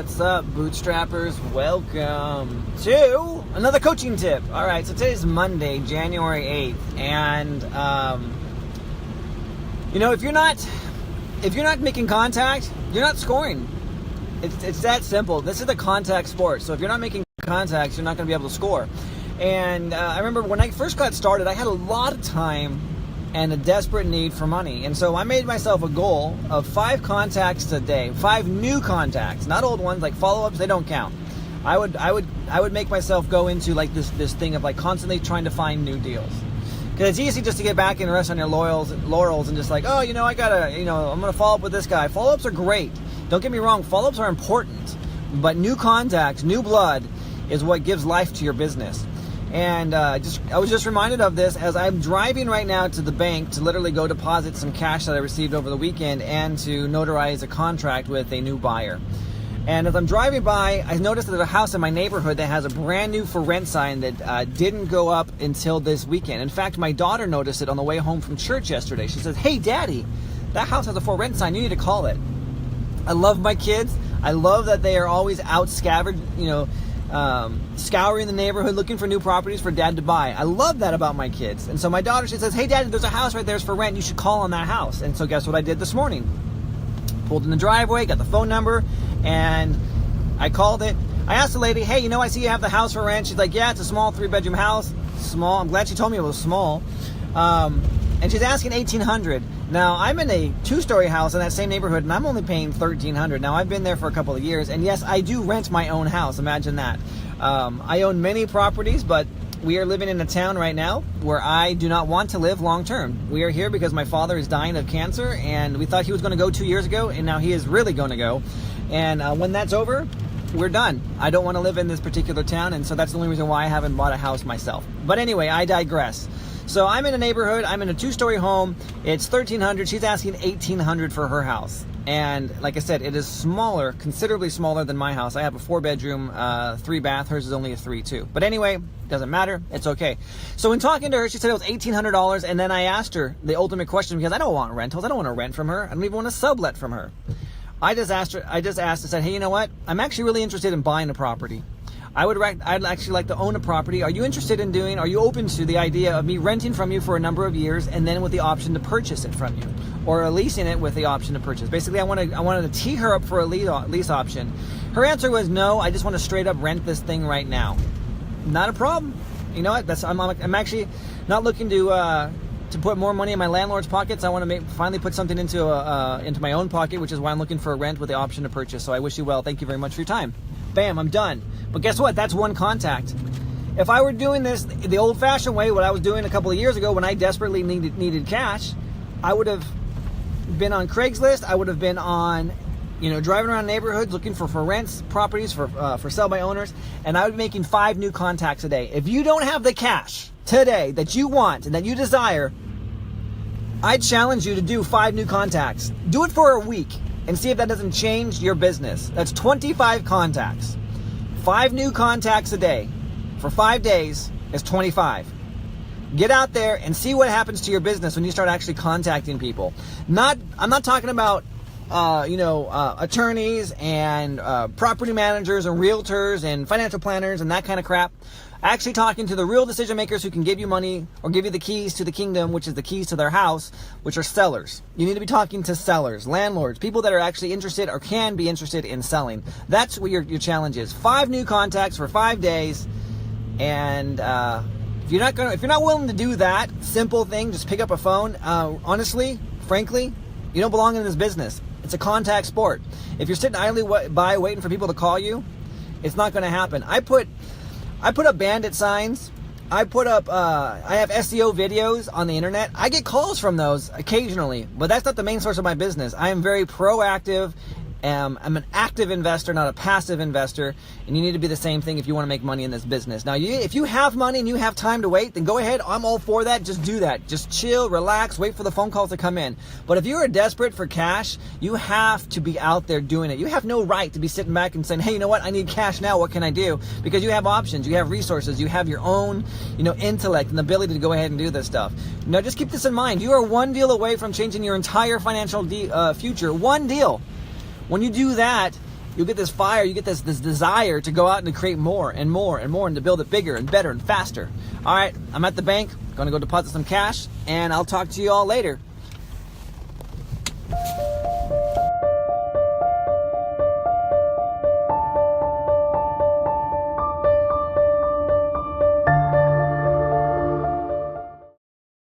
What's up, Bootstrappers? Welcome to another coaching tip. All right, so today's Monday, January 8th, and if you're not making contact, you're not scoring. It's that simple. This is a contact sport, so if you're not making contacts, you're not going to be able to score. And I remember when I first got started, I had a lot of time and a desperate need for money. And so I made myself a goal of 5 contacts a day, 5 new contacts, not old ones, like follow-ups, they don't count. I would make myself go into like this thing of like constantly trying to find new deals. Because it's easy just to get back and rest on your laurels and just like, I'm gonna follow up with this guy. Follow-ups are great. Don't get me wrong, follow-ups are important, but new contacts, new blood is what gives life to your business. And I was just reminded of this as I'm driving right now to the bank to literally go deposit some cash that I received over the weekend and to notarize a contract with a new buyer. And as I'm driving by, I noticed that there's a house in my neighborhood that has a brand new for rent sign that didn't go up until this weekend. In fact, my daughter noticed it on the way home from church yesterday. She says, "Hey, Daddy, that house has a for rent sign. You need to call it." I love my kids. I love that they are always out scouring the neighborhood looking for new properties for Dad to buy. I love that about my kids. And so my daughter, she says, "Hey, Daddy, there's a house right there for rent. You should call on that house." And so guess what I did this morning? Pulled in the driveway, got the phone number, and I called it. I asked the lady, "Hey, I see you have the house for rent." She's like, "Yeah, it's a small 3-bedroom house." Small. I'm glad she told me it was small. And she's asking $1,800. Now, I'm in a 2-story house in that same neighborhood, and I'm only paying $1,300. Now, I've been there for a couple of years, and yes, I do rent my own house. Imagine that. I own many properties, but we are living in a town right now where I do not want to live long term. We are here because my father is dying of cancer, and we thought he was going to go 2 years ago, and now he is really going to go. And when that's over, we're done. I don't want to live in this particular town, and so that's the only reason why I haven't bought a house myself. But anyway, I digress. So I'm in a neighborhood, I'm in a 2-story home, it's $1,300, she's asking $1,800 for her house. And like I said, it is smaller, considerably smaller than my house. I have a 4-bedroom, 3-bath, hers is only a 3-2. But anyway, doesn't matter, it's okay. So in talking to her, she said it was $1,800, and then I asked her the ultimate question, because I don't want rentals, I don't want to rent from her, I don't even want to sublet from her. I just asked, I said, "Hey, you know what? I'm actually really interested in buying a property. I'd actually like to own a property. Are you open to the idea of me renting from you for a number of years and then with the option to purchase it from you, or leasing it with the option to purchase?" Basically, I wanted to tee her up for a lease option. Her answer was, "No, I just want to straight up rent this thing right now." Not a problem. You know what? I'm actually not looking to put more money in my landlord's pockets. I want to finally put something into my own pocket, which is why I'm looking for a rent with the option to purchase. So I wish you well. Thank you very much for your time. Bam, I'm done. But guess what? That's one contact. If I were doing this the old-fashioned way, what I was doing a couple of years ago when I desperately needed cash, I would have been on Craigslist. I would have been on, driving around neighborhoods looking for rents, properties for sell by owners, and I would be making 5 new contacts a day. If you don't have the cash today that you want and that you desire, I challenge you to do 5 new contacts. Do it for a week and see if that doesn't change your business. That's 25 contacts. 5 new contacts a day for 5 days is 25. Get out there and see what happens to your business when you start actually contacting people. I'm not talking about attorneys and property managers and realtors and financial planners and that kind of crap. Actually talking to the real decision makers who can give you money or give you the keys to the kingdom, which is the keys to their house, which are sellers. You need to be talking to sellers, landlords, people that are actually interested or can be interested in selling. That's what your challenge is. 5 new contacts for 5 days. And if you're not willing to do that simple thing, just pick up a phone. Honestly, frankly, you don't belong in this business. It's a contact sport. If you're sitting idly by waiting for people to call you, it's not going to happen. I put up bandit signs. I have SEO videos on the internet. I get calls from those occasionally, but that's not the main source of my business. I am very proactive. I'm an active investor, not a passive investor, and you need to be the same thing if you want to make money in this business. Now, if you have money and you have time to wait, then go ahead. I'm all for that. Just do that. Just chill, relax, wait for the phone calls to come in. But if you are desperate for cash, you have to be out there doing it. You have no right to be sitting back and saying, "Hey, you know what? I need cash now. What can I do?" Because you have options. You have resources. You have your own, intellect and ability to go ahead and do this stuff. Now, just keep this in mind. You are one deal away from changing your entire financial future. One deal. When you do that, you'll get this fire, you get this desire to go out and to create more and more and more and to build it bigger and better and faster. All right, I'm at the bank, going to go deposit some cash, and I'll talk to you all later.